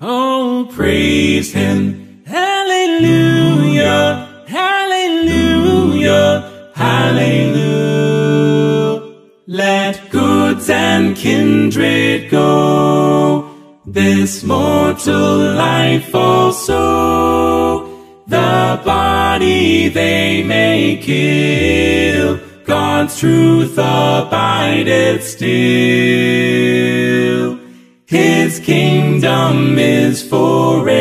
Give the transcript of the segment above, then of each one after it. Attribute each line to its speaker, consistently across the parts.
Speaker 1: Oh, praise Him. Hallelujah, hallelujah, hallelujah. Let goods and kindred go, this mortal life also. The body they may kill, God's truth abideth still. His kingdom is forever.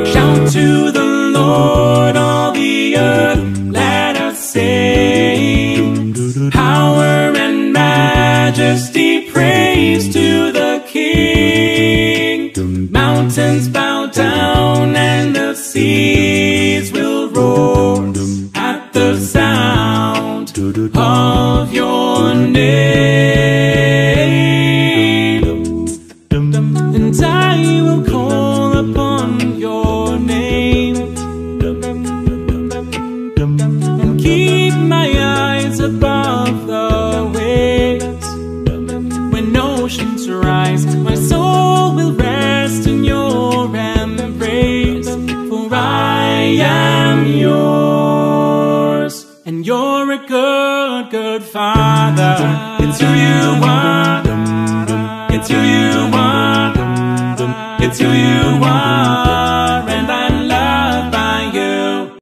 Speaker 1: Shout to the Lord, all the earth, let us sing. Power and majesty, praise to the King. Mountains bow down and the seas will roar at the sound of your name. And I will call upon your name and keep my eyes above the waves. When oceans rise, my soul will rest in your embrace. For I am yours, and you're a good, good Father. It's who you are. It's who you are. It's who you are, and I'm loved by you.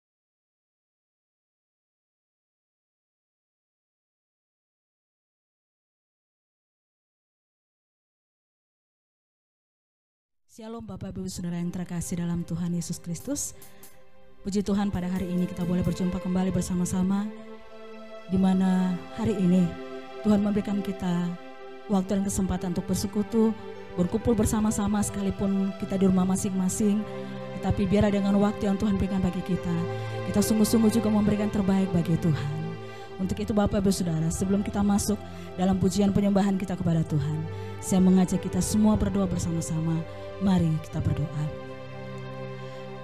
Speaker 2: Shalom Bapak Ibu Saudara yang terkasih dalam Tuhan Yesus Kristus. Puji Tuhan, pada hari ini kita boleh berjumpa kembali bersama-sama, di mana hari ini Tuhan memberikan kita waktu dan kesempatan untuk bersekutu, berkumpul bersama-sama sekalipun kita di rumah masing-masing. Tetapi biar dengan waktu yang Tuhan berikan bagi kita sungguh-sungguh juga memberikan terbaik bagi Tuhan. Untuk itu Bapak Ibu Saudara, sebelum kita masuk dalam pujian penyembahan kita kepada Tuhan, saya mengajak kita semua berdoa bersama-sama. Mari kita berdoa.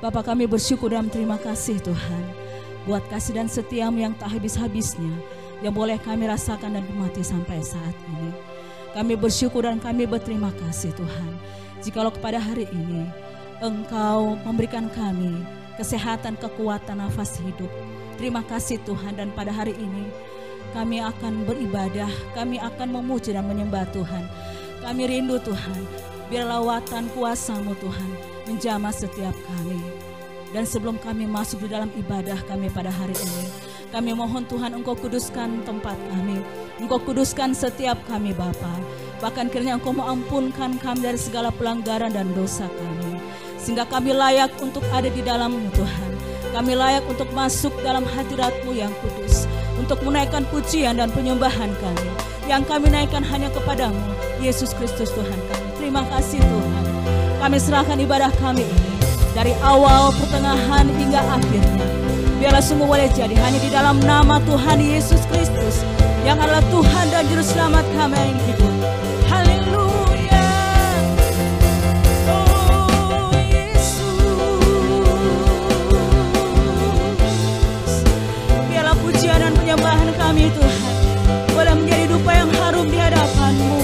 Speaker 2: Bapa, kami bersyukur dan terima kasih Tuhan, buat kasih dan setia-Mu yang tak habis-habisnya, yang boleh kami rasakan dan nikmati sampai saat ini. Kami bersyukur dan kami berterima kasih Tuhan, jikalau kepada hari ini Engkau memberikan kami kesehatan, kekuatan, nafas hidup. Terima kasih Tuhan, dan pada hari ini kami akan beribadah, kami akan memuji dan menyembah Tuhan. Kami rindu Tuhan, biar lawatan kuasa-Mu Tuhan menjamah setiap kami. Dan sebelum kami masuk di dalam ibadah kami pada hari ini, kami mohon Tuhan Engkau kuduskan tempat kami, Engkau kuduskan setiap kami Bapa. Bahkan kiranya Engkau mengampunkan kami dari segala pelanggaran dan dosa kami, sehingga kami layak untuk ada di dalam-Mu Tuhan. Kami layak untuk masuk dalam hadirat-Mu yang kudus, untuk menaikkan pujian dan penyembahan kami, yang kami naikkan hanya kepadamu, Yesus Kristus Tuhan kami. Terima kasih Tuhan. Kami serahkan ibadah kami ini, dari awal, pertengahan hingga akhirnya. Biarlah semua boleh jadi hanya di dalam nama Tuhan Yesus Kristus, yang adalah Tuhan dan Juru Selamat kami yang hidup. Haleluya. Oh Yesus, biarlah pujian dan penyembahan kami Tuhan boleh menjadi dupa yang harum di hadapan-Mu.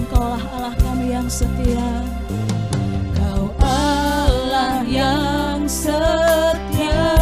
Speaker 2: Engkaulah Allah kami yang setia, Kau Allah yang setia.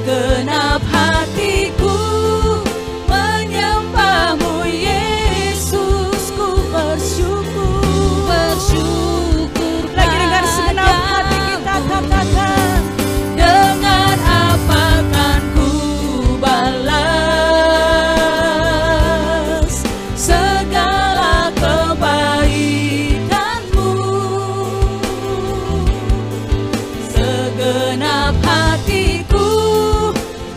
Speaker 2: Segenap hatiku menyembahmu Yesus, ku bersyukur. Lagi dengan segenap hati kita katakan, dengan apa kan ku balas segala kebaikanmu. Segenap hatiku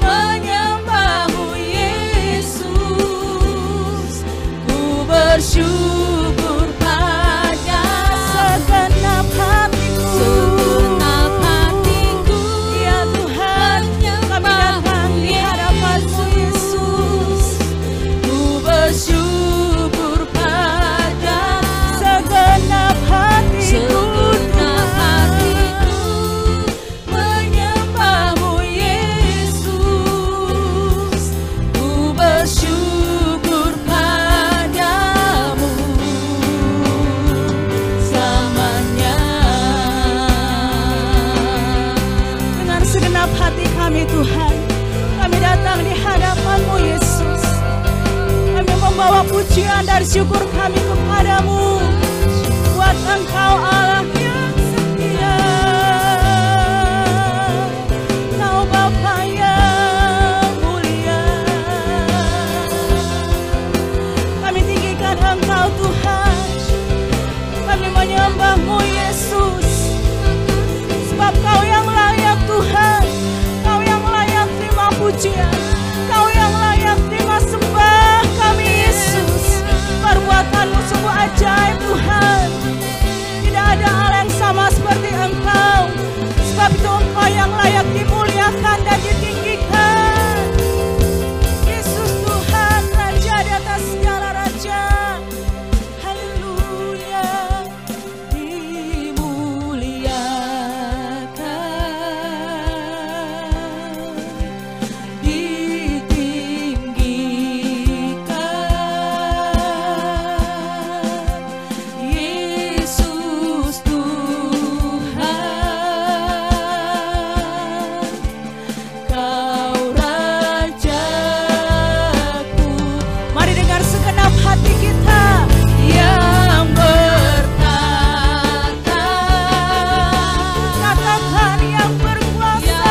Speaker 2: menyembahmu Yesus, ku bersyukur pada segenap hatiku. Ya Tuhan, kami datang di hadapan-Mu Yesus, ku bersyukur pada segenap hatiku. Menyembahmu Yesus, ku bersyukur padamu selamanya. Dengan segenap hati kami Tuhan, kami datang di hadapan-Mu Yesus. Kami membawa pujian dan syukur kami kepadamu, buat Engkau Allah yang setia, Kau Bapa yang mulia. Kami tinggikan Engkau Tuhan, kami menyembah-Mu Yesus, sebab Kau yang layak Tuhan, Kau yang layak terima pujian, Kau yang layak terima sembah kami Yesus. Perbuatan-Mu sungguh ajaib Tuhan, tidak ada Allah yang sama seperti Engkau, sebab itu Engkau yang layak dimuliakan dan ditinggikan. Yesus Tuhan, Raja di atas segala raja. Haleluya, dimuliakan, ditinggikan. Yesus Tuhan, Kau Rajaku. Mari dengar segenap hati kita yang bertata, katakan yang berkuasa,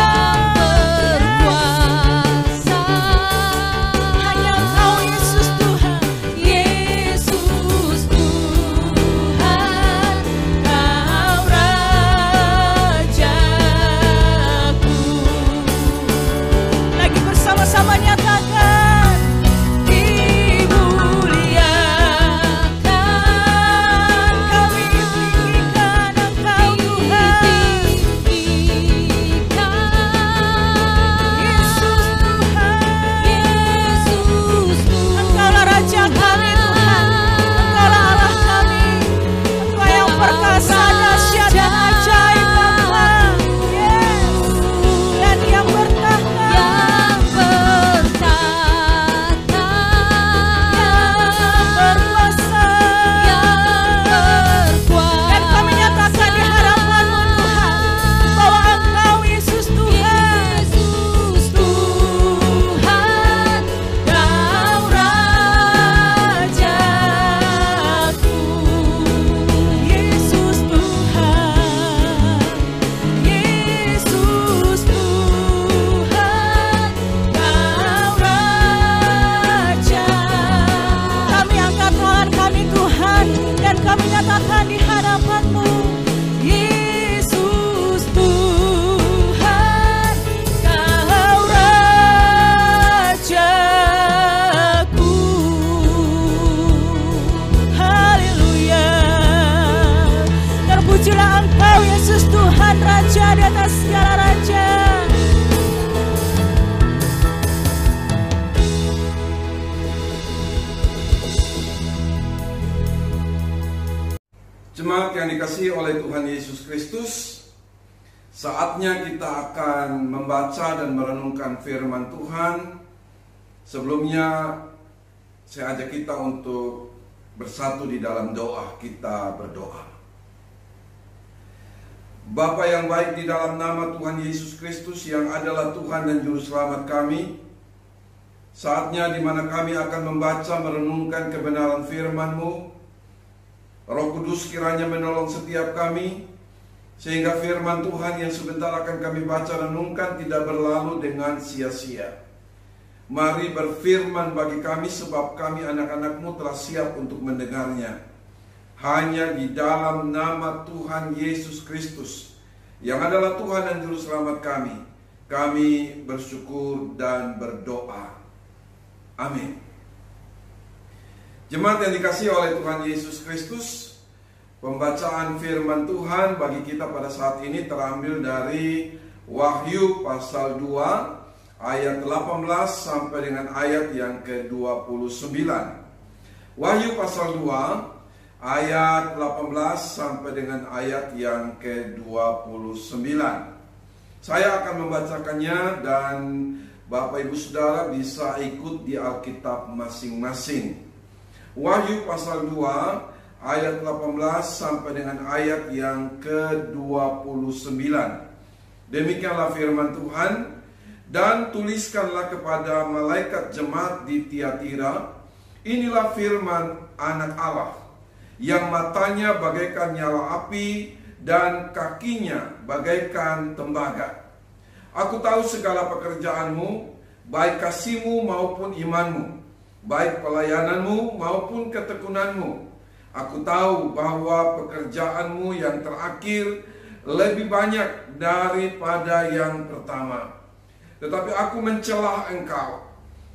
Speaker 2: hanya Kau Yesus Tuhan. Yesus Tuhan, Kau Rajaku. Lagi bersama-sama nyatakan, dimuliakan, kami tinggikan Engkau Tuhan. Yesus Tuhan, Engkaulah Raja kami Tuhan, Engkaulah Allah kami, Engkau yang perkasa, dahsyat dan ajaib Bapa. Yes, dan yang bertahta, yang berkuasa, dan kami nyatakan di hadapan-Mu Tuhan, bahwa Engkau Yesus Tuhan, Kau Rajaku. Yesus Tuhan, Yesus Tuhan, Kau Raja. Kami angkat tangan kami Tuhan, dan kami nyatakan di hadapan-Mu, Yesus Tuhan, Kau Rajaku. Haleluya, terpujilah Engkau Yesus Tuhan, Raja di atas segala raja.
Speaker 3: Jemaat yang dikasihi oleh Tuhan Yesus Kristus, saatnya kita akan membaca dan merenungkan firman Tuhan. Sebelumnya saya ajak kita untuk bersatu di dalam doa. Kita berdoa. Bapa yang baik, di dalam nama Tuhan Yesus Kristus yang adalah Tuhan dan Juru Selamat kami, saatnya di mana kami akan membaca merenungkan kebenaran firman-Mu. Roh Kudus kiranya menolong setiap kami, sehingga firman Tuhan yang sebentar akan kami baca renungkan tidak berlalu dengan sia-sia. Mari berfirman bagi kami, sebab kami anak-anak-Mu telah siap untuk mendengarnya. Hanya di dalam nama Tuhan Yesus Kristus, yang adalah Tuhan dan Juru Selamat kami bersyukur dan berdoa. Amin. Jemaat yang dikasihi oleh Tuhan Yesus Kristus, pembacaan firman Tuhan bagi kita pada saat ini terambil dari Wahyu pasal 2 ayat 18 sampai dengan ayat yang ke-29. Wahyu pasal 2 ayat 18 sampai dengan ayat yang ke-29. Saya akan membacakannya dan Bapak Ibu Saudara bisa ikut di Alkitab masing-masing. Wahyu pasal 2 ayat 18 sampai dengan ayat yang ke-29. Demikianlah firman Tuhan. Dan tuliskanlah kepada malaikat jemaat di Tiatira, inilah firman Anak Allah, yang matanya bagaikan nyala api dan kakinya bagaikan tembaga. Aku tahu segala pekerjaanmu, baik kasihmu maupun imanmu, baik pelayananmu maupun ketekunanmu. Aku tahu bahwa pekerjaanmu yang terakhir lebih banyak daripada yang pertama. Tetapi aku mencela engkau,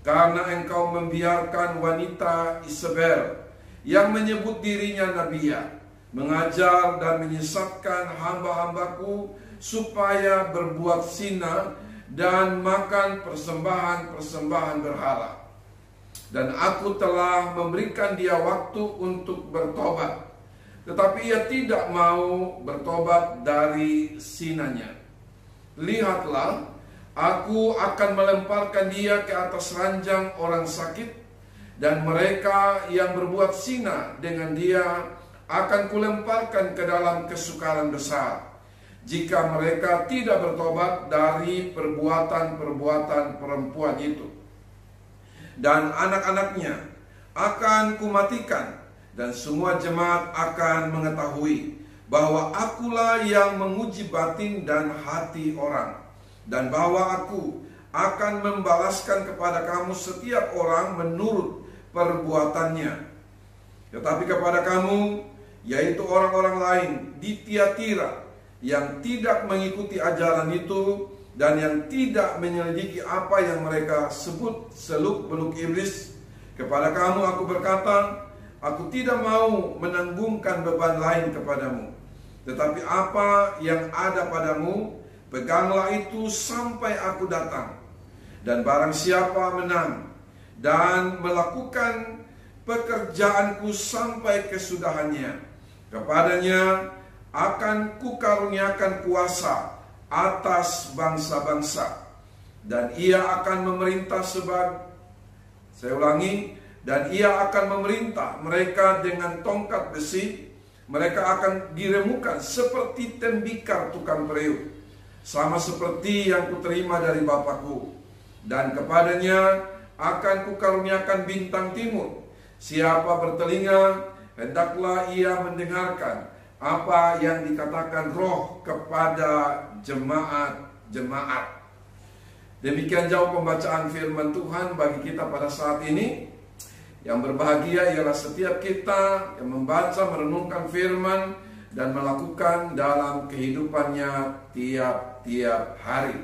Speaker 3: karena engkau membiarkan wanita Isabel, yang menyebut dirinya nabiya, mengajar dan menyesatkan hamba-hambaku supaya berbuat zina dan makan persembahan-persembahan berhala. Dan aku telah memberikan dia waktu untuk bertobat, tetapi ia tidak mau bertobat dari zinanya. Lihatlah, aku akan melemparkan dia ke atas ranjang orang sakit, dan mereka yang berbuat zina dengan dia akan kulemparkan ke dalam kesukaran besar, jika mereka tidak bertobat dari perbuatan-perbuatan perempuan itu. Dan anak-anaknya akan kumatikan, dan semua jemaat akan mengetahui bahwa akulah yang menguji batin dan hati orang, dan bahwa aku akan membalaskan kepada kamu setiap orang menurut perbuatannya. Tetapi kepada kamu, yaitu orang-orang lain di Tiatira, yang tidak mengikuti ajaran itu dan yang tidak menyelidiki apa yang mereka sebut seluk-beluk iblis, kepada kamu aku berkata, aku tidak mau menanggungkan beban lain kepadamu, tetapi apa yang ada padamu, peganglah itu sampai aku datang. Dan barang siapa menang dan melakukan pekerjaanku sampai kesudahannya, kepadanya akan kukaruniakan kuasa atas bangsa-bangsa, dan ia akan memerintah dan ia akan memerintah mereka dengan tongkat besi. Mereka akan diremukkan seperti tembikar tukang periuk, sama seperti yang kuterima dari Bapakku. Dan kepadanya akan kukaruniakan bintang timur. Siapa bertelinga, hendaklah ia mendengarkan apa yang dikatakan Roh kepada jemaat-jemaat. Demikian jauh pembacaan firman Tuhan bagi kita pada saat ini. Yang berbahagia ialah setiap kita yang membaca, merenungkan firman dan melakukan dalam kehidupannya tiap-tiap hari.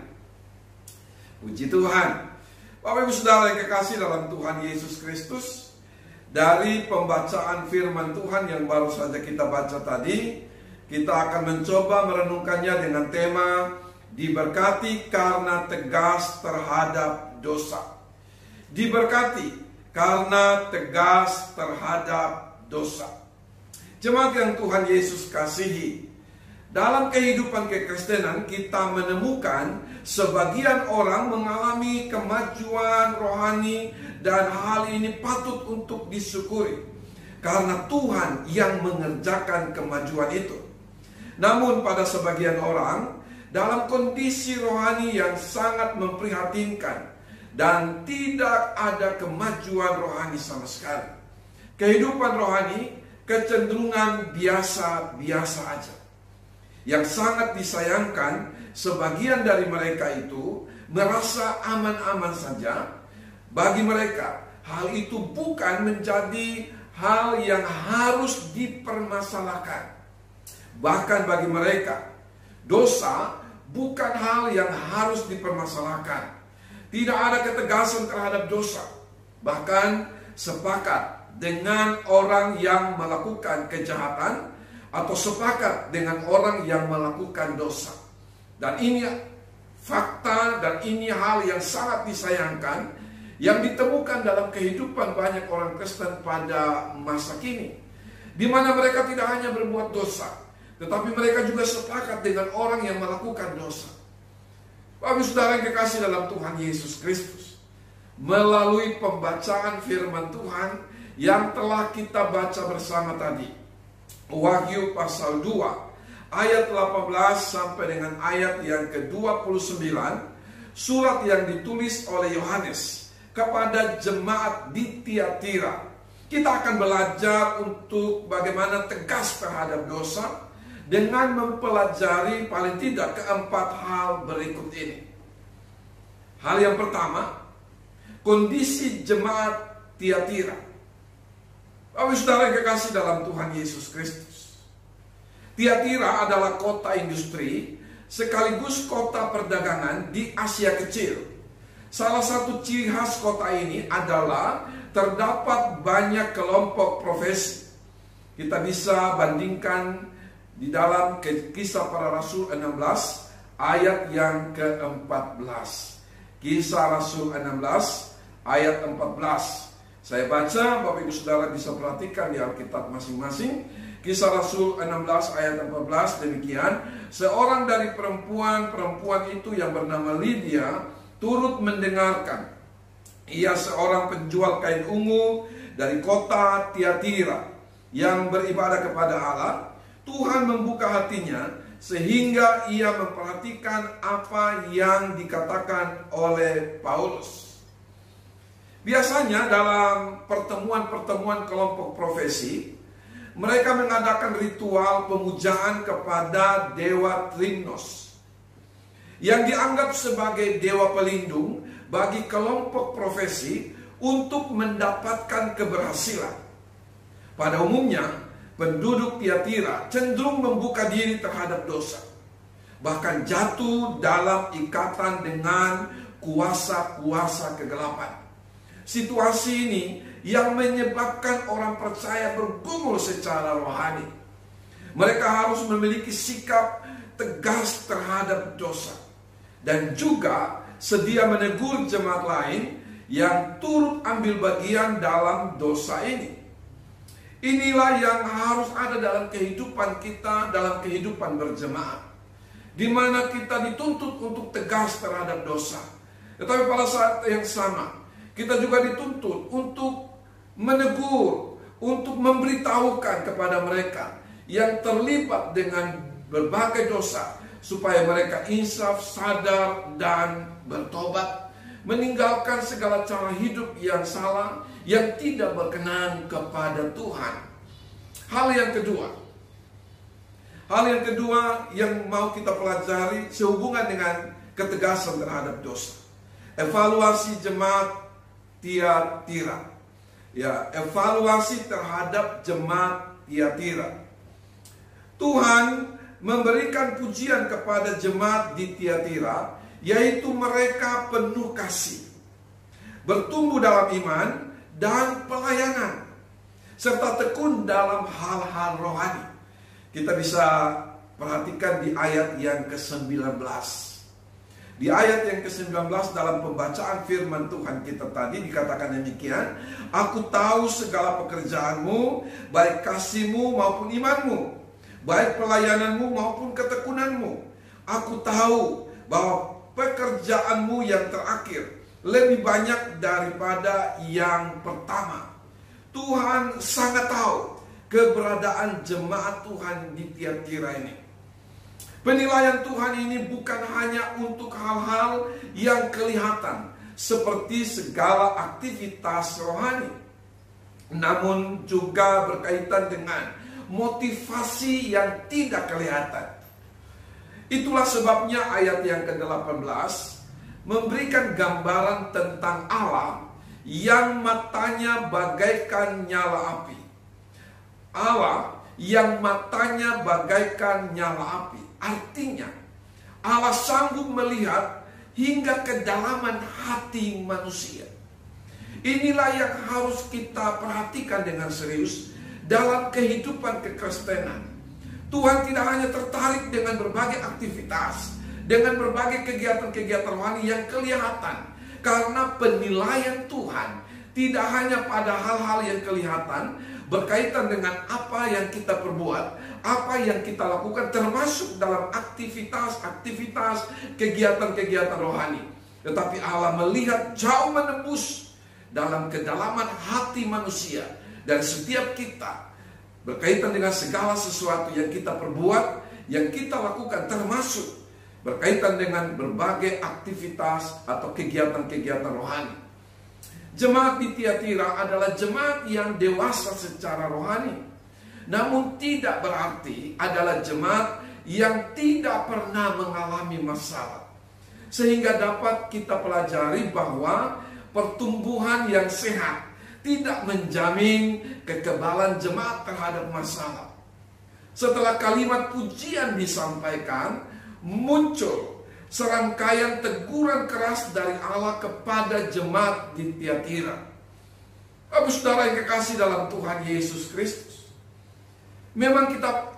Speaker 3: Puji Tuhan. Bapak Ibu Saudara yang kekasih dalam Tuhan Yesus Kristus, dari pembacaan firman Tuhan yang baru saja kita baca tadi, kita akan mencoba merenungkannya dengan tema diberkati karena tegas terhadap dosa. Diberkati karena tegas terhadap dosa. Jemaat yang Tuhan Yesus kasihi, dalam kehidupan kekristenan kita menemukan sebagian orang mengalami kemajuan rohani, dan hal ini patut untuk disyukuri karena Tuhan yang mengerjakan kemajuan itu. Namun pada sebagian orang, dalam kondisi rohani yang sangat memprihatinkan dan tidak ada kemajuan rohani sama sekali. Kehidupan rohani kecenderungan biasa-biasa aja. Yang sangat disayangkan, sebagian dari mereka itu merasa aman-aman saja. Bagi mereka, hal itu bukan menjadi hal yang harus dipermasalahkan. Bahkan bagi mereka, dosa bukan hal yang harus dipermasalahkan. Tidak ada ketegasan terhadap dosa. Bahkan sepakat dengan orang yang melakukan kejahatan atau sepakat dengan orang yang melakukan dosa. Dan ini fakta dan ini hal yang sangat disayangkan yang ditemukan dalam kehidupan banyak orang Kristen pada masa kini, di mana mereka tidak hanya berbuat dosa, tetapi mereka juga sepakat dengan orang yang melakukan dosa. Bapak saudara yang kekasih dalam Tuhan Yesus Kristus, melalui pembacaan firman Tuhan yang telah kita baca bersama tadi, Wahyu pasal 2 ayat 18 sampai dengan ayat yang ke-29, surat yang ditulis oleh Yohanes kepada jemaat di Tiatira. Kita akan belajar untuk bagaimana tegas terhadap dosa dengan mempelajari paling tidak keempat hal berikut ini. Hal yang pertama, kondisi jemaat Tiatira. Bapak saudara yang kekasih dalam Tuhan Yesus Kristus, Tiatira adalah kota industri sekaligus kota perdagangan di Asia Kecil. Salah satu ciri khas kota ini adalah terdapat banyak kelompok profesi. Kita bisa bandingkan di dalam Kisah Para Rasul 16 ayat yang ke-14. Kisah Rasul 16 ayat 14. Saya baca, Bapak Ibu Saudara bisa perhatikan di Alkitab masing-masing. Kisah Rasul 16 ayat 14 demikian. Seorang dari perempuan itu yang bernama Lydia turut mendengarkan. Ia seorang penjual kain ungu dari kota Tiatira yang beribadah kepada Allah. Tuhan membuka hatinya sehingga ia memperhatikan apa yang dikatakan oleh Paulus. Biasanya dalam pertemuan-pertemuan kelompok profesi, mereka mengadakan ritual pemujaan kepada Dewa Trimnos yang dianggap sebagai dewa pelindung bagi kelompok profesi untuk mendapatkan keberhasilan. Pada umumnya, penduduk Tiatira cenderung membuka diri terhadap dosa, bahkan jatuh dalam ikatan dengan kuasa-kuasa kegelapan. Situasi ini yang menyebabkan orang percaya bergumul secara rohani. Mereka harus memiliki sikap tegas terhadap dosa dan juga sedia menegur jemaat lain yang turut ambil bagian dalam dosa ini. Inilah yang harus ada dalam kehidupan kita, dalam kehidupan berjemaat, di mana kita dituntut untuk tegas terhadap dosa. Tetapi pada saat yang sama, kita juga dituntut untuk menegur, untuk memberitahukan kepada mereka yang terlibat dengan berbagai dosa, supaya mereka insaf, sadar, dan bertobat, meninggalkan segala cara hidup yang salah, yang tidak berkenan kepada Tuhan. Hal yang kedua yang mau kita pelajari sehubungan dengan ketegasan terhadap dosa. Evaluasi jemaat Tiatira. Ya, evaluasi terhadap jemaat Tiatira. Tuhan memberikan pujian kepada jemaat di Tiatira, yaitu mereka penuh kasih, bertumbuh dalam iman dan pelayanan, serta tekun dalam hal-hal rohani. Kita bisa perhatikan di ayat yang ke-19. Di ayat yang ke-19 dalam pembacaan firman Tuhan kita tadi dikatakan demikian, "Aku tahu segala pekerjaanmu, baik kasihmu maupun imanmu, baik pelayananmu maupun ketekunanmu. Aku tahu bahwa pekerjaanmu yang terakhir lebih banyak daripada yang pertama." Tuhan sangat tahu keberadaan jemaat Tuhan di Tiatira ini. Penilaian Tuhan ini bukan hanya untuk hal-hal yang kelihatan seperti segala aktivitas rohani, namun juga berkaitan dengan motivasi yang tidak kelihatan. Itulah sebabnya ayat yang ke-18 memberikan gambaran tentang Allah yang matanya bagaikan nyala api. Allah yang matanya bagaikan nyala api. Artinya, Allah sanggup melihat hingga kedalaman hati manusia. Inilah yang harus kita perhatikan dengan serius dalam kehidupan kekristenan. Tuhan tidak hanya tertarik dengan berbagai aktivitas, dengan berbagai kegiatan-kegiatan rohani yang kelihatan. Karena penilaian Tuhan tidak hanya pada hal-hal yang kelihatan, berkaitan dengan apa yang kita perbuat, apa yang kita lakukan, termasuk dalam aktivitas-aktivitas, kegiatan-kegiatan rohani. Tetapi Allah melihat jauh menembus dalam kedalaman hati manusia. Dan setiap kita berkaitan dengan segala sesuatu yang kita perbuat, yang kita lakukan, termasuk berkaitan dengan berbagai aktivitas atau kegiatan-kegiatan rohani. Jemaat di Tiatira adalah jemaat yang dewasa secara rohani, namun tidak berarti adalah jemaat yang tidak pernah mengalami masalah. Sehingga dapat kita pelajari bahwa pertumbuhan yang sehat tidak menjamin kekebalan jemaat terhadap masalah. Setelah kalimat pujian disampaikan, muncul serangkaian teguran keras dari Allah kepada jemaat di Tiatira. Saudara yang kekasih dalam Tuhan Yesus Kristus, memang kita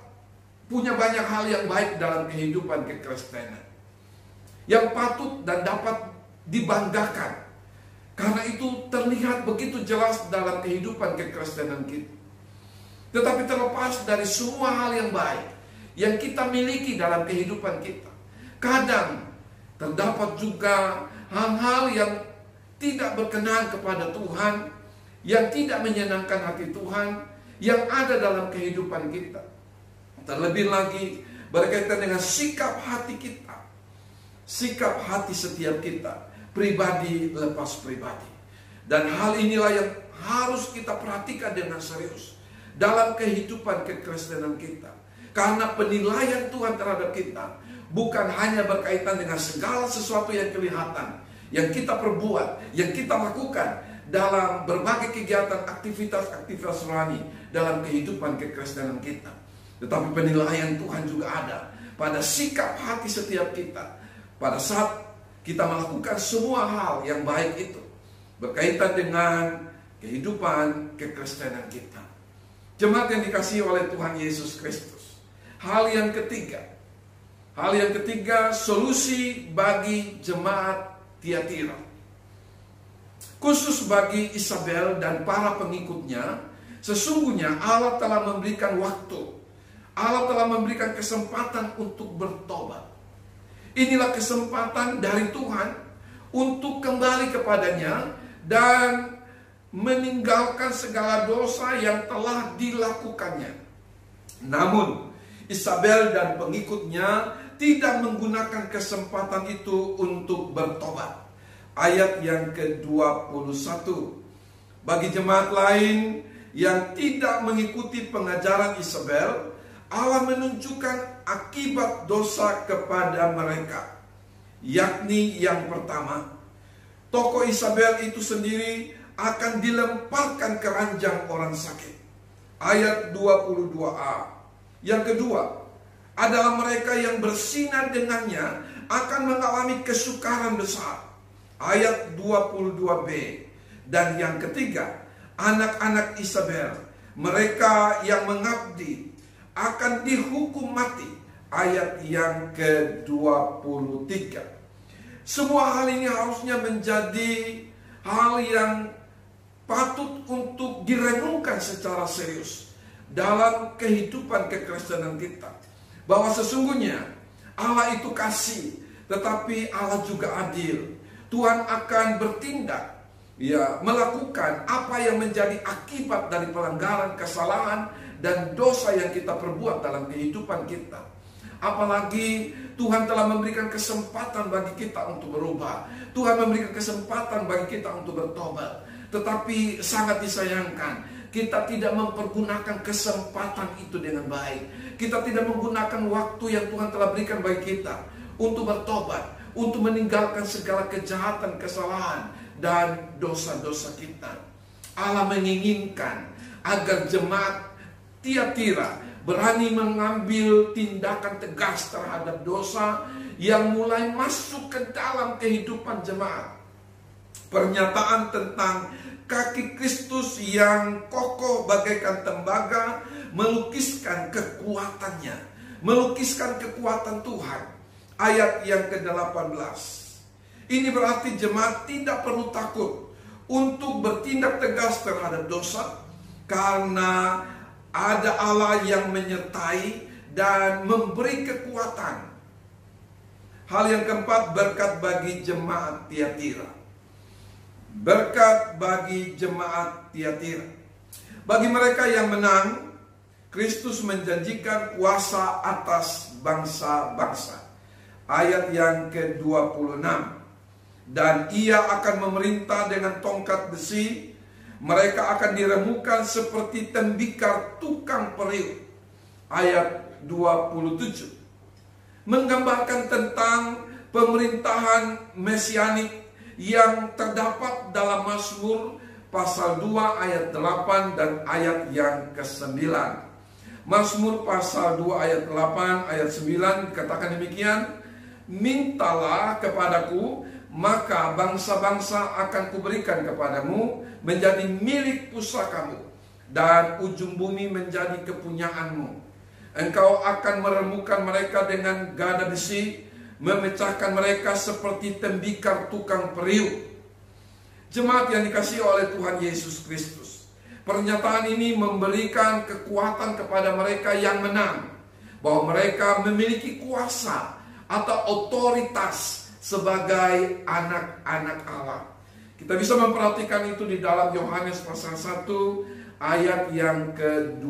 Speaker 3: punya banyak hal yang baik dalam kehidupan kekristenan yang patut dan dapat dibanggakan, karena itu terlihat begitu jelas dalam kehidupan kekristenan kita. Tetapi terlepas dari semua hal yang baik yang kita miliki dalam kehidupan kita, kadang terdapat juga hal-hal yang tidak berkenan kepada Tuhan, yang tidak menyenangkan hati Tuhan, yang ada dalam kehidupan kita. Terlebih lagi berkaitan dengan sikap hati kita, sikap hati setiap kita, pribadi lepas pribadi. Dan hal inilah yang harus kita perhatikan dengan serius dalam kehidupan kekristenan kita. Karena penilaian Tuhan terhadap kita bukan hanya berkaitan dengan segala sesuatu yang kelihatan, yang kita perbuat, yang kita lakukan dalam berbagai kegiatan, aktivitas-aktivitas rohani dalam kehidupan kekristenan kita. Tetapi penilaian Tuhan juga ada pada sikap hati setiap kita pada saat kita melakukan semua hal yang baik itu berkaitan dengan kehidupan kekristenan kita. Jemaat yang dikasihi oleh Tuhan Yesus Kristus, hal yang ketiga, solusi bagi jemaat Tiatira, khusus bagi Isabel dan para pengikutnya. Sesungguhnya Allah telah memberikan waktu, Allah telah memberikan kesempatan untuk bertobat. Inilah kesempatan dari Tuhan untuk kembali kepadanya dan meninggalkan segala dosa yang telah dilakukannya. Namun Isabel dan pengikutnya tidak menggunakan kesempatan itu untuk bertobat. Ayat yang ke-21. Bagi jemaat lain yang tidak mengikuti pengajaran Isabel, Allah menunjukkan akibat dosa kepada mereka. Yakni yang pertama, tokoh Isabel itu sendiri akan dilemparkan ke ranjang orang sakit. Ayat 22a. Yang kedua adalah mereka yang bersinar dengannya akan mengalami kesukaran besar. Ayat 22b. Dan yang ketiga, anak-anak Isabel, mereka yang mengabdi, akan dihukum mati. Ayat yang ke-23. Semua hal ini harusnya menjadi hal yang patut untuk direnungkan secara serius dalam kehidupan kekristenan kita. Bahwa sesungguhnya Allah itu kasih, tetapi Allah juga adil. Tuhan akan bertindak, melakukan apa yang menjadi akibat dari pelanggaran, kesalahan, dan dosa yang kita perbuat dalam kehidupan kita. Apalagi Tuhan telah memberikan kesempatan bagi kita untuk berubah. Tuhan memberikan kesempatan bagi kita untuk bertobat. Tetapi sangat disayangkan, kita tidak mempergunakan kesempatan itu dengan baik. Kita tidak menggunakan waktu yang Tuhan telah berikan bagi kita untuk bertobat, untuk meninggalkan segala kejahatan, kesalahan, dan dosa-dosa kita. Allah menginginkan agar jemaat Tiatira berani mengambil tindakan tegas terhadap dosa yang mulai masuk ke dalam kehidupan jemaat. Pernyataan tentang kaki Kristus yang kokoh bagaikan tembaga melukiskan kekuatannya, melukiskan kekuatan Tuhan. Ayat yang ke-18. Ini berarti jemaat tidak perlu takut untuk bertindak tegas terhadap dosa, karena ada Allah yang menyertai dan memberi kekuatan. Hal yang keempat, berkat bagi jemaat Tiatira. Berkat bagi jemaat Tiatira. Bagi mereka yang menang, Kristus menjanjikan kuasa atas bangsa-bangsa. Ayat yang ke-26. Dan ia akan memerintah dengan tongkat besi. Mereka akan diremukkan seperti tembikar tukang periuk. Ayat 27. Menggambarkan tentang pemerintahan mesianik yang terdapat dalam Mazmur pasal 2 ayat 8 dan ayat yang ke-9. Mazmur pasal 2 ayat 8 ayat 9 dikatakan demikian, mintalah kepadaku, maka bangsa-bangsa akan kuberikan kepadamu menjadi milik pusakamu, dan ujung bumi menjadi kepunyaanmu. Engkau akan meremukkan mereka dengan gada besi, memecahkan mereka seperti tembikar tukang periuk. Jemaat yang dikasihi oleh Tuhan Yesus Kristus, pernyataan ini memberikan kekuatan kepada mereka yang menang, bahwa mereka memiliki kuasa atau otoritas sebagai anak-anak Allah. Kita bisa memperhatikan itu di dalam Yohanes pasal 1 ayat yang ke-12.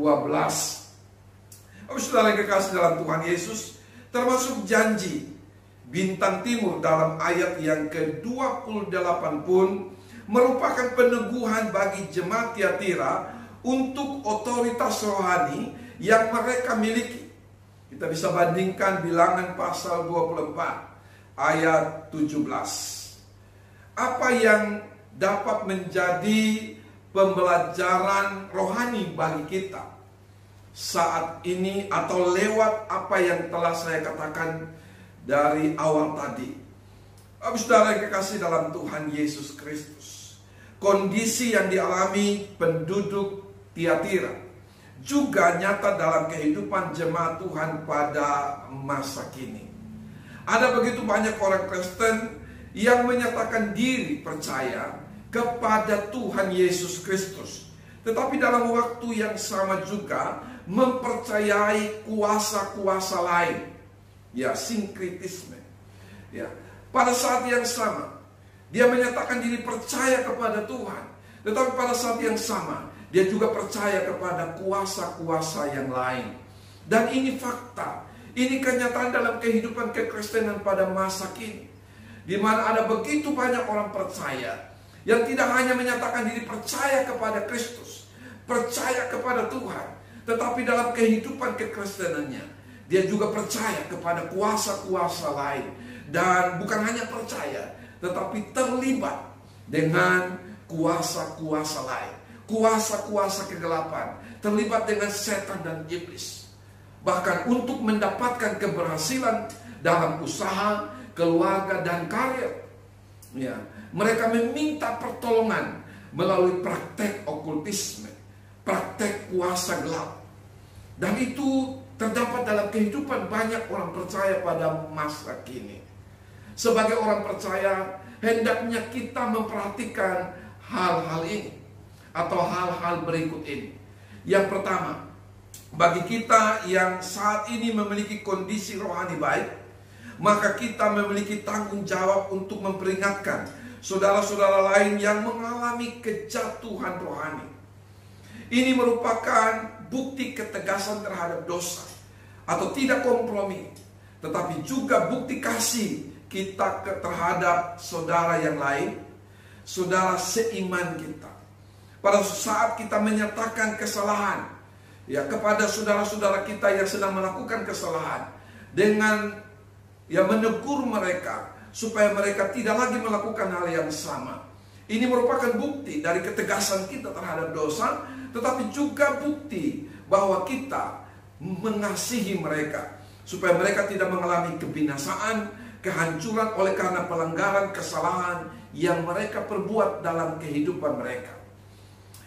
Speaker 3: Saudara yang kekasih dalam Tuhan Yesus, termasuk janji bintang timur dalam ayat yang ke-28 pun merupakan peneguhan bagi jemaat Tiatira untuk otoritas rohani yang mereka miliki. Kita bisa bandingkan Bilangan pasal 24 ayat 17. Apa yang dapat menjadi pembelajaran rohani bagi kita saat ini, atau lewat apa yang telah saya katakan dari awal tadi? Saudara yang kekasih dalam Tuhan Yesus Kristus, kondisi yang dialami penduduk Tiatira juga nyata dalam kehidupan jemaat Tuhan pada masa kini. Ada begitu banyak orang Kristen yang menyatakan diri percaya kepada Tuhan Yesus Kristus, tetapi dalam waktu yang sama juga mempercayai kuasa-kuasa lain, ya, sinkritisme. Ya, pada saat yang sama dia menyatakan diri percaya kepada Tuhan, tetapi pada saat yang sama dia juga percaya kepada kuasa-kuasa yang lain. Dan ini fakta, ini kenyataan dalam kehidupan kekristenan pada masa kini, di mana ada begitu banyak orang percaya yang tidak hanya menyatakan diri percaya kepada Kristus, percaya kepada Tuhan, tetapi dalam kehidupan kekristenannya dia juga percaya kepada kuasa-kuasa lain. Dan bukan hanya percaya, tetapi terlibat dengan kuasa-kuasa lain, kuasa-kuasa kegelapan, terlibat dengan setan dan iblis. Bahkan untuk mendapatkan keberhasilan dalam usaha, keluarga, dan karir, ya, mereka meminta pertolongan melalui praktek okultisme, praktek kuasa gelap. Dan itu terdapat dalam kehidupan banyak orang percaya pada masa kini. Sebagai orang percaya, hendaknya kita memperhatikan hal-hal ini, atau hal-hal berikut ini. Yang pertama, bagi kita yang saat ini memiliki kondisi rohani baik, maka kita memiliki tanggung jawab untuk memperingatkan saudara-saudara lain yang mengalami kejatuhan rohani. Ini merupakan bukti ketegasan terhadap dosa, atau tidak kompromi tetapi juga bukti kasih kita terhadap saudara yang lain, saudara seiman kita. Pada saat kita menyatakan kesalahan ya kepada saudara-saudara kita yang sedang melakukan kesalahan, dengan menegur mereka supaya mereka tidak lagi melakukan hal yang sama. Ini merupakan bukti dari ketegasan kita terhadap dosa, tetapi juga bukti bahwa kita mengasihi mereka supaya mereka tidak mengalami kebinasaan, kehancuran oleh karena pelanggaran kesalahan yang mereka perbuat dalam kehidupan mereka.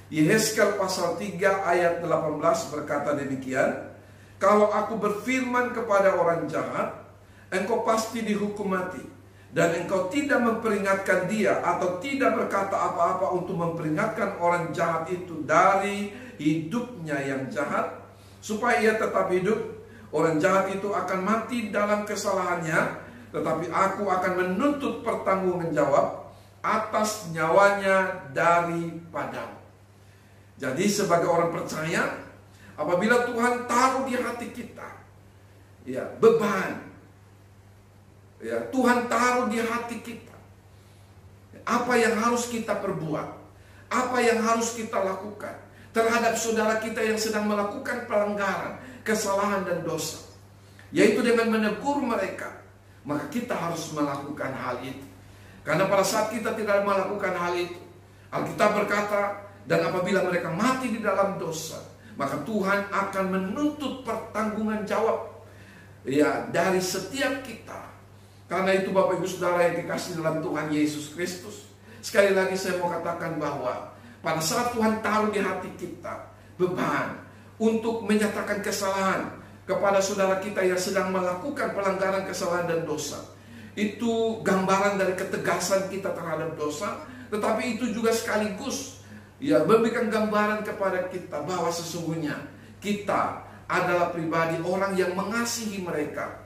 Speaker 3: Yehezkel pasal 3 ayat 18 berkata demikian, "Kalau aku berfirman kepada orang jahat, engkau pasti dihukum mati, dan engkau tidak memperingatkan dia atau tidak berkata apa-apa untuk memperingatkan orang jahat itu dari hidupnya yang jahat, supaya ia tetap hidup, orang jahat itu akan mati dalam kesalahannya, tetapi aku akan menuntut pertanggunganjawab atas nyawanya daripadamu." Jadi sebagai orang percaya, apabila Tuhan taruh di hati kita beban, Tuhan taruh di hati kita apa yang harus kita perbuat, apa yang harus kita lakukan terhadap saudara kita yang sedang melakukan pelanggaran, kesalahan dan dosa, yaitu dengan menegur mereka, maka kita harus melakukan hal itu. Karena pada saat kita tidak melakukan hal itu, Alkitab berkata, dan apabila mereka mati di dalam dosa, maka Tuhan akan menuntut pertanggungan jawab dari setiap kita. Karena itu Bapak Ibu Saudara yang dikasih dalam Tuhan Yesus Kristus, sekali lagi saya mau katakan bahwa pada saat Tuhan taruh di hati kita beban untuk menyatakan kesalahan kepada saudara kita yang sedang melakukan pelanggaran kesalahan dan dosa, itu gambaran dari ketegasan kita terhadap dosa, tetapi itu juga sekaligus memberikan gambaran kepada kita bahwa sesungguhnya kita adalah pribadi orang yang mengasihi mereka,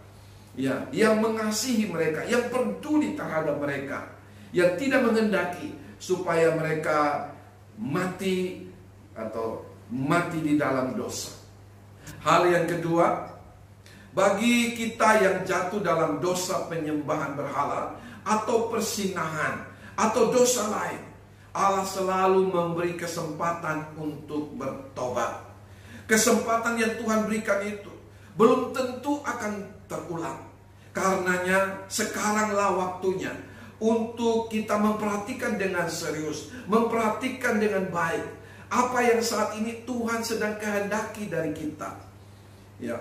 Speaker 3: yang mengasihi mereka, yang peduli terhadap mereka, yang tidak menghendaki supaya mereka mati atau mati di dalam dosa. Hal yang kedua, bagi kita yang jatuh dalam dosa penyembahan berhala atau persinahan atau dosa lain, Allah selalu memberi kesempatan untuk bertobat. Kesempatan yang Tuhan berikan itu belum tentu akan terulang. Karenanya sekaranglah waktunya untuk kita memperhatikan dengan serius, memperhatikan dengan baik apa yang saat ini Tuhan sedang kehendaki dari kita.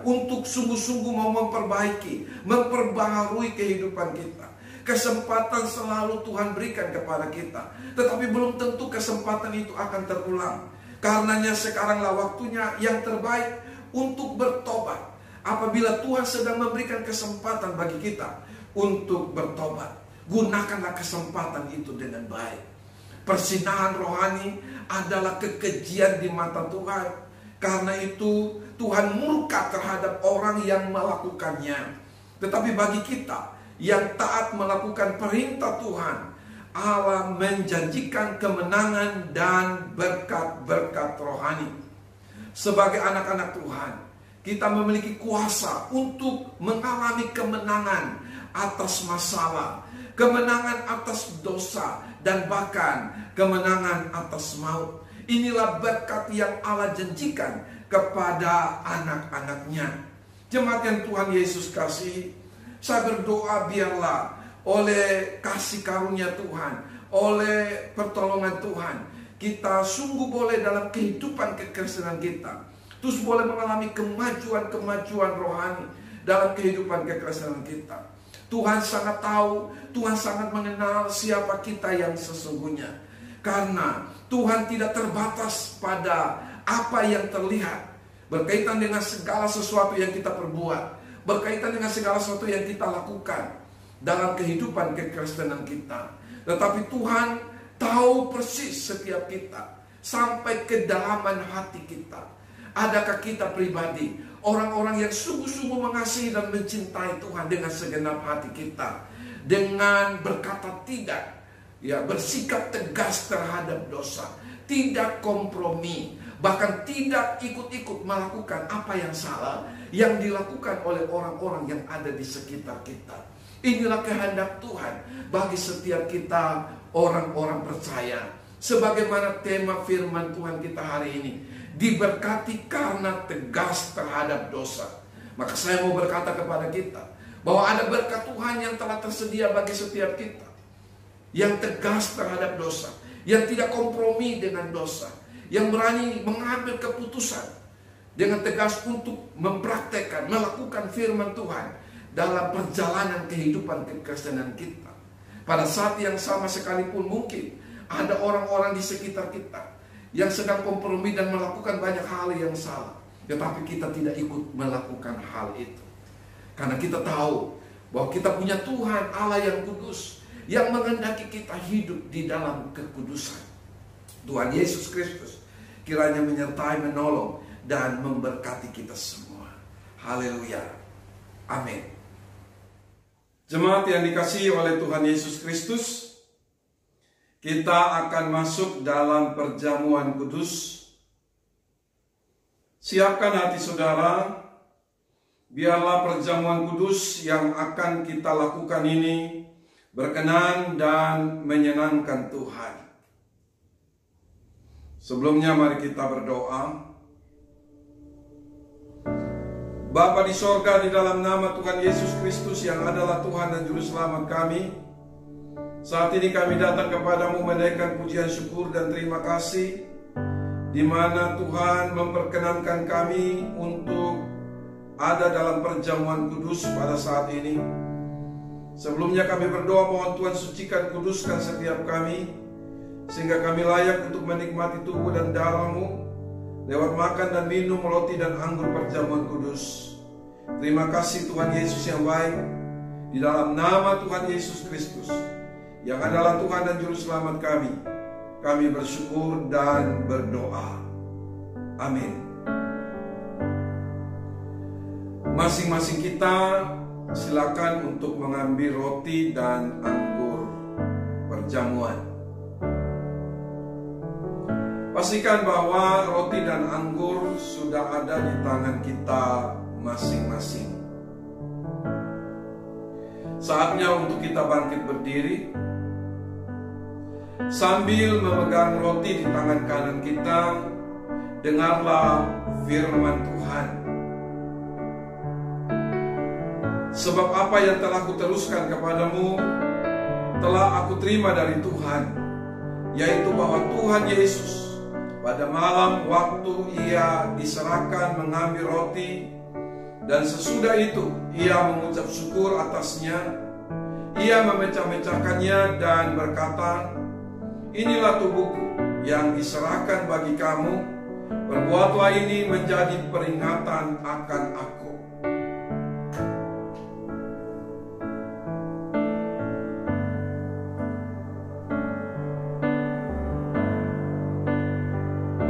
Speaker 3: Untuk sungguh-sungguh mau memperbaiki, memperbaharui kehidupan kita. Kesempatan selalu Tuhan berikan kepada kita, tetapi belum tentu kesempatan itu akan terulang. Karenanya sekaranglah waktunya yang terbaik untuk bertobat. Apabila Tuhan sedang memberikan kesempatan bagi kita untuk bertobat, gunakanlah kesempatan itu dengan baik. Persinahan rohani adalah kekejian di mata Tuhan. Karena itu Tuhan murka terhadap orang yang melakukannya. Tetapi bagi kita yang taat melakukan perintah Tuhan, Allah menjanjikan kemenangan dan berkat-berkat rohani. Sebagai anak-anak Tuhan, kita memiliki kuasa untuk mengalami kemenangan atas masalah, kemenangan atas dosa, dan bahkan kemenangan atas maut. Inilah berkat yang Allah janjikan kepada anak-anaknya. Jemaat yang Tuhan Yesus kasihi, saya berdoa biarlah oleh kasih karunia Tuhan, oleh pertolongan Tuhan, kita sungguh boleh dalam kehidupan kekristenan kita terus boleh mengalami kemajuan-kemajuan rohani dalam kehidupan kekristenan kita. Tuhan sangat tahu, Tuhan sangat mengenal siapa kita yang sesungguhnya. Karena Tuhan tidak terbatas pada apa yang terlihat, berkaitan dengan segala sesuatu yang kita perbuat, berkaitan dengan segala sesuatu yang kita lakukan dalam kehidupan kekristenan kita. Tetapi Tuhan tahu persis setiap kita, sampai kedalaman hati kita. Adakah kita pribadi orang-orang yang sungguh-sungguh mengasihi dan mencintai Tuhan dengan segenap hati kita, dengan berkata tidak, bersikap tegas terhadap dosa, tidak kompromi, bahkan tidak ikut-ikut melakukan apa yang salah, yang dilakukan oleh orang-orang yang ada di sekitar kita. Inilah kehendak Tuhan bagi setiap kita orang-orang percaya. Sebagaimana tema firman Tuhan kita hari ini, diberkati karena tegas terhadap dosa. Maka saya mau berkata kepada kita bahwa ada berkat Tuhan yang telah tersedia bagi setiap kita, yang tegas terhadap dosa, yang tidak kompromi dengan dosa, yang berani mengambil keputusan dengan tegas untuk mempraktekkan, melakukan firman Tuhan dalam perjalanan kehidupan kekristenan kita. Pada saat yang sama sekalipun mungkin ada orang-orang di sekitar kita yang sedang kompromi dan melakukan banyak hal yang salah, tetapi kita tidak ikut melakukan hal itu. Karena kita tahu bahwa kita punya Tuhan Allah yang kudus, yang menghendaki kita hidup di dalam kekudusan. Tuhan Yesus Kristus kiranya menyertai, menolong, dan memberkati kita semua. Haleluya. Amin. Jemaat yang dikasihi oleh Tuhan Yesus Kristus, kita akan masuk dalam perjamuan kudus. Siapkan hati saudara, biarlah perjamuan kudus yang akan kita lakukan ini berkenan dan menyenangkan Tuhan. Sebelumnya mari kita berdoa. Bapa di sorga, di dalam nama Tuhan Yesus Kristus yang adalah Tuhan dan Juru Selamat kami, saat ini kami datang kepadamu menaikkan pujian syukur dan terima kasih, di mana Tuhan memperkenankan kami untuk ada dalam perjamuan kudus pada saat ini. Sebelumnya kami berdoa mohon Tuhan sucikan, kuduskan setiap kami, sehingga kami layak untuk menikmati tubuh dan darah-Mu lewat makan dan minum roti dan anggur perjamuan kudus. Terima kasih Tuhan Yesus yang baik, di dalam nama Tuhan Yesus Kristus yang adalah Tuhan dan Juru Selamat kami bersyukur dan berdoa. Amin. Masing-masing kita silakan untuk mengambil roti dan anggur perjamuan. Pastikan bahwa roti dan anggur sudah ada di tangan kita masing-masing. Saatnya untuk kita bangkit berdiri, sambil memegang roti di tangan kanan kita. Dengarlah firman Tuhan. Sebab apa yang telah kuteruskan kepadamu telah aku terima dari Tuhan, yaitu bahwa Tuhan Yesus pada malam waktu Ia diserahkan mengambil roti, dan sesudah itu Ia mengucap syukur atasnya. Ia memecah-mecahkannya dan berkata, "Inilah tubuhku yang diserahkan bagi kamu. Perbuatlah ini menjadi peringatan akan aku."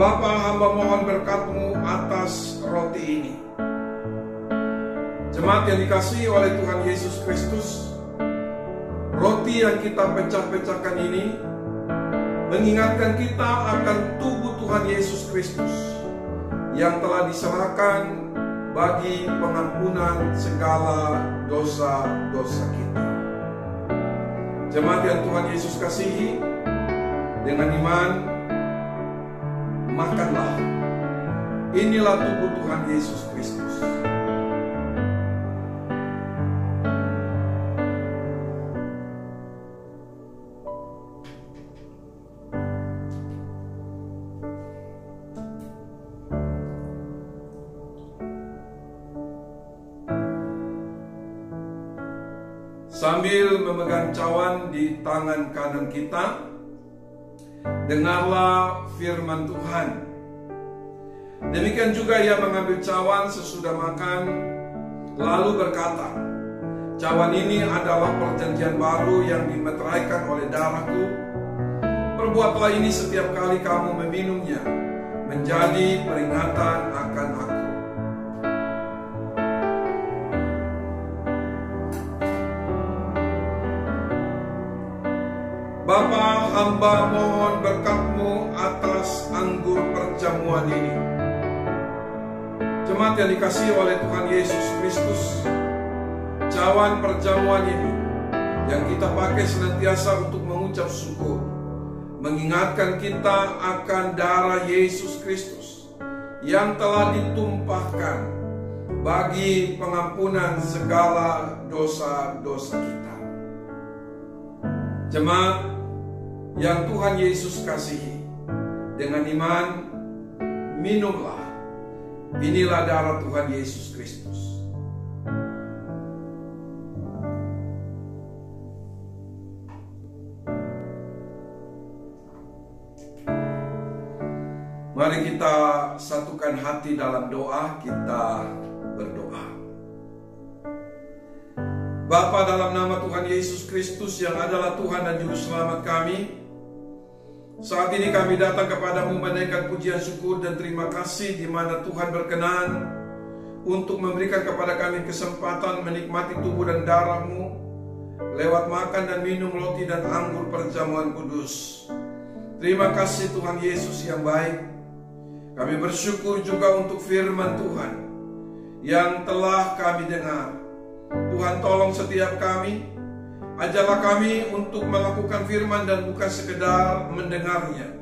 Speaker 3: Bapa, hamba mohon berkat-Mu atas roti ini. Jemaat yang dikasihi oleh Tuhan Yesus Kristus, roti yang kita pecah-pecahkan ini mengingatkan kita akan tubuh Tuhan Yesus Kristus yang telah diserahkan bagi pengampunan segala dosa-dosa kita. Jemaat yang Tuhan Yesus kasihi, dengan iman makanlah. Inilah tubuh Tuhan Yesus Kristus. Sambil memegang cawan di tangan kanan kita, dengarlah firman Tuhan. Demikian juga Ia mengambil cawan sesudah makan, lalu berkata, "Cawan ini adalah perjanjian baru yang dimeteraikan oleh darahku. Perbuatlah ini setiap kali kamu meminumnya, menjadi peringatan akan aku." Bapa, hamba mohon berkat-Mu atas anggur perjamuan ini. Jemaat yang dikasihi oleh Tuhan Yesus Kristus, cawan perjamuan ini yang kita pakai senantiasa untuk mengucap syukur, mengingatkan kita akan darah Yesus Kristus yang telah ditumpahkan bagi pengampunan segala dosa-dosa kita. Jemaat yang Tuhan Yesus kasihi, dengan iman minumlah. Inilah darah Tuhan Yesus Kristus. Mari kita satukan hati dalam doa, kita berdoa. Bapa, dalam nama Tuhan Yesus Kristus yang adalah Tuhan dan Juru Selamat kami, saat ini kami datang kepadamu menaikkan pujian syukur dan terima kasih di mana Tuhan berkenan untuk memberikan kepada kami kesempatan menikmati tubuh dan darah-Mu lewat makan dan minum roti dan anggur perjamuan kudus. Terima kasih Tuhan Yesus yang baik. Kami bersyukur juga untuk firman Tuhan yang telah kami dengar. Tuhan, tolong setiap kami, ajarlah kami untuk melakukan firman dan bukan sekedar mendengarnya.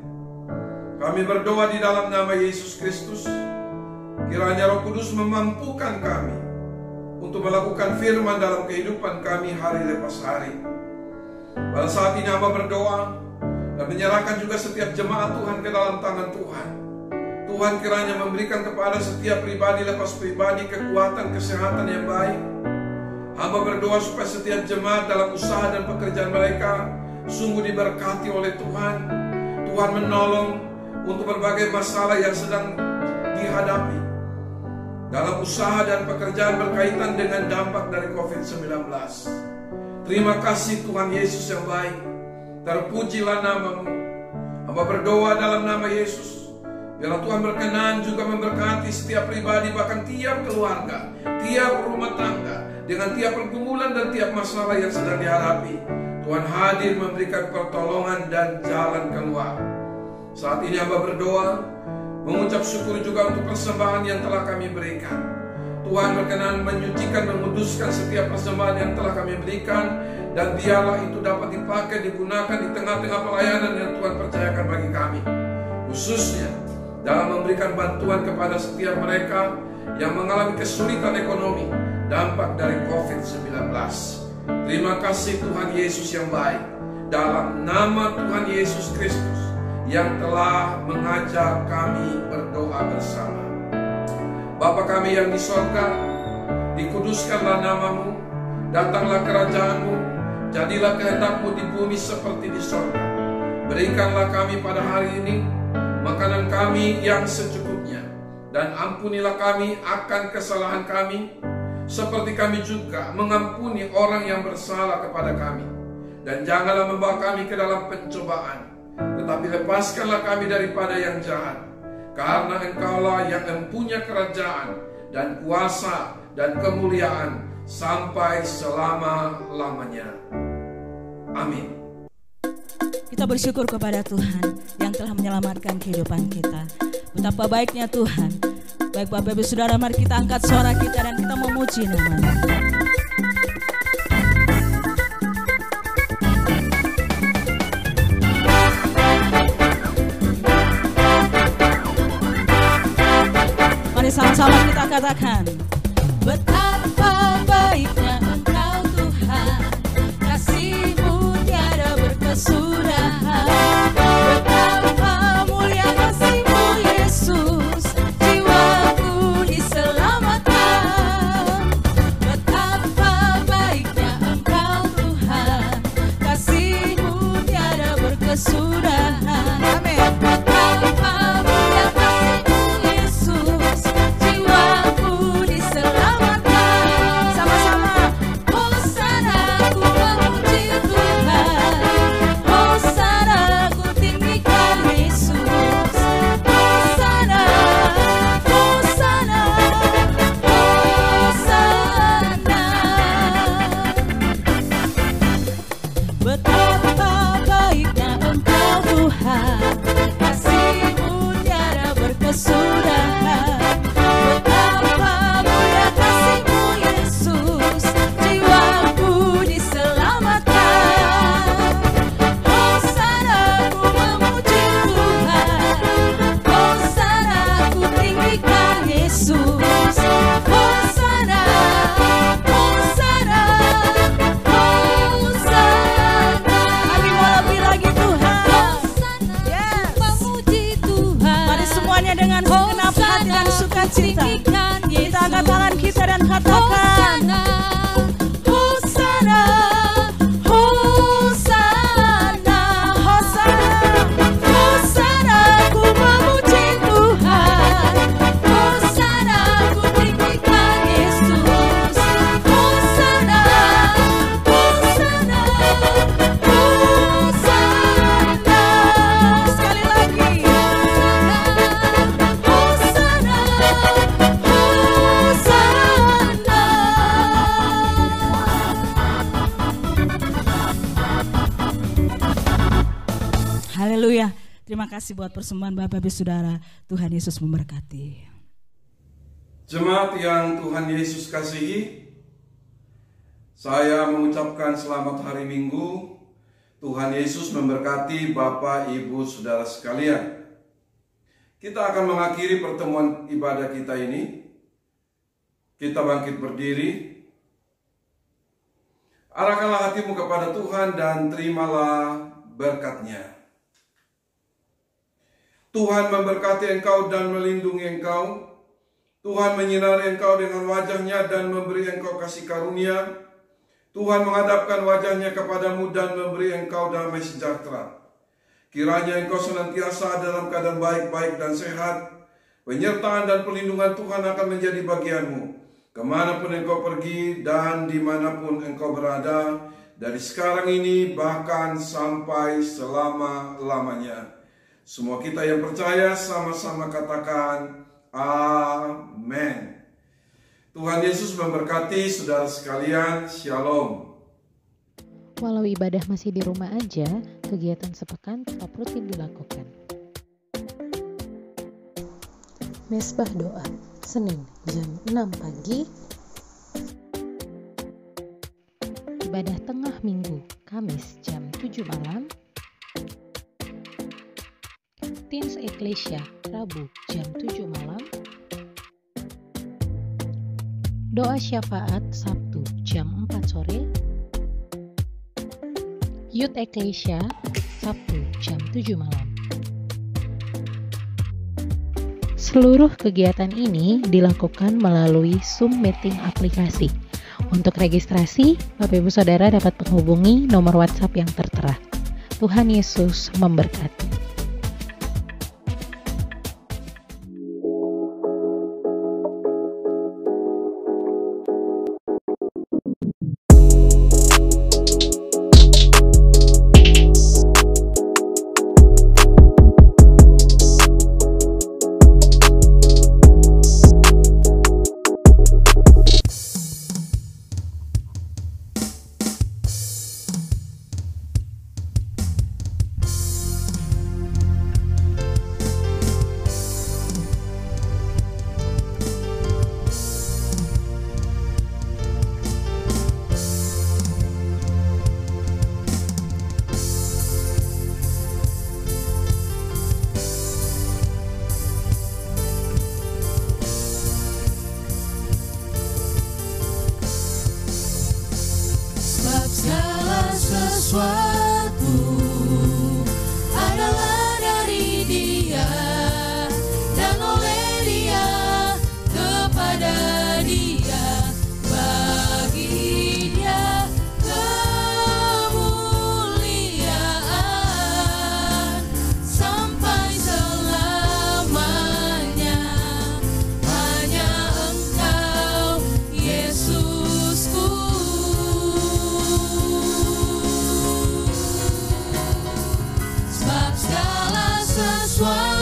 Speaker 3: Kami berdoa di dalam nama Yesus Kristus, kiranya Roh Kudus memampukan kami untuk melakukan firman dalam kehidupan kami hari lepas hari. Pada saat ini hamba berdoa dan menyerahkan juga setiap jemaat Tuhan ke dalam tangan Tuhan. Tuhan kiranya memberikan kepada setiap pribadi lepas pribadi kekuatan, kesehatan yang baik. Hamba berdoa supaya setiap jemaat dalam usaha dan pekerjaan mereka sungguh diberkati oleh Tuhan. Tuhan menolong untuk berbagai masalah yang sedang dihadapi dalam usaha dan pekerjaan berkaitan dengan dampak dari COVID-19. Terima kasih Tuhan Yesus yang baik. Terpujilah nama-Mu. Hamba berdoa dalam nama Yesus, biarlah Tuhan berkenan juga memberkati setiap pribadi, bahkan tiap keluarga, tiap rumah tangga, dengan tiap pergumulan dan tiap masalah yang sedang dihadapi. Tuhan hadir memberikan pertolongan dan jalan keluar. Saat ini hamba berdoa, mengucap syukur juga untuk persembahan yang telah kami berikan. Tuhan berkenan menyucikan, menguduskan setiap persembahan yang telah kami berikan, dan biarlah itu dapat dipakai, digunakan di tengah-tengah pelayanan yang Tuhan percayakan bagi kami, khususnya dalam memberikan bantuan kepada setiap mereka yang mengalami kesulitan ekonomi dampak dari COVID-19. Terima kasih Tuhan Yesus yang baik. Dalam nama Tuhan Yesus Kristus yang telah mengajak kami berdoa bersama. Bapa kami yang di sorga, dikuduskanlah nama-Mu, datanglah kerajaan-Mu, jadilah kehendak-Mu di bumi seperti di sorga. Berikanlah kami pada hari ini makanan kami yang secukupnya, dan ampunilah kami akan kesalahan kami, seperti kami juga mengampuni orang yang bersalah kepada kami. Dan janganlah membawa kami ke dalam pencobaan, tetapi lepaskanlah kami daripada yang jahat. Karena Engkaulah yang mempunyai kerajaan dan kuasa dan kemuliaan sampai selama-lamanya. Amin.
Speaker 2: Kita bersyukur kepada Tuhan yang telah menyelamatkan kehidupan kita. Betapa baiknya Tuhan. Baik Bapak Ibu Saudara, mari kita angkat suara kita dan kita memuji nama-Nya. Mari sama-sama kita katakan, betapa baiknya Engkau Tuhan, kasih-Mu tiada berkesudahan. Betapa mulia kasih-Mu Yesus, jiwaku diselamatkan. Betapa baiknya Engkau Tuhan, kasih-Mu tiada berkesudahan. Amin. Betapa mulia kasih-Mu Yesus, jiwaku diselamatkan. Sama-sama, Hosana ku memuji Tuhan, Hosana ku tinggikan Yesus, Hosana, Hosana, Hosana. Betapa baiknya Engkau dengan genap hati dan sukacita. Kita angkat tangan kita dan katakan Hosana, Hosana, Hosana, Hosana, ku memuji Tuhan. Hosana, ku tinggikan Yesus. Hosana, Hosana, Hosana. Sekali lagi Hosana, haleluya. Terima kasih buat persembahan Bapak Ibu Saudara. Tuhan Yesus memberkati.
Speaker 3: Jemaat yang Tuhan Yesus kasihi, saya mengucapkan selamat hari Minggu. Tuhan Yesus memberkati Bapak Ibu Saudara sekalian. Kita akan mengakhiri pertemuan ibadah kita ini. Kita bangkit berdiri. Arahkanlah hatimu kepada Tuhan dan terimalah berkat-Nya. Tuhan memberkati engkau dan melindungi engkau. Tuhan menyinari engkau dengan wajah-Nya dan memberi engkau kasih karunia. Tuhan menghadapkan wajah-Nya kepadamu dan memberi engkau damai sejahtera. Kiranya engkau senantiasa dalam keadaan baik-baik dan sehat. Penyertaan dan perlindungan Tuhan akan menjadi bagianmu, kemanapun engkau pergi dan dimanapun engkau berada, dari sekarang ini bahkan sampai selama-lamanya. Semua kita yang percaya sama-sama katakan amin. Tuhan Yesus memberkati saudara sekalian. Shalom.
Speaker 4: Walau ibadah masih di rumah aja, kegiatan sepekan tetap rutin dilakukan. Mesbah doa, Senin jam 6 pagi. Ibadah tengah minggu, Kamis jam 7 malam. Teens Ecclesia, Rabu jam 7 malam. Doa syafaat Sabtu jam 4 sore. Youth Ecclesia, Sabtu jam 7 malam. Seluruh kegiatan ini dilakukan melalui Zoom Meeting aplikasi. Untuk registrasi, Bapak Ibu Saudara dapat menghubungi nomor WhatsApp yang tertera. Tuhan Yesus memberkati.
Speaker 1: Segala sesuatu adalah dari Dia dan oleh Dia, kepada Dia, bagi Dia kemuliaan sampai selamanya. Hanya Engkau, Yesusku. Sebab segala sesuatu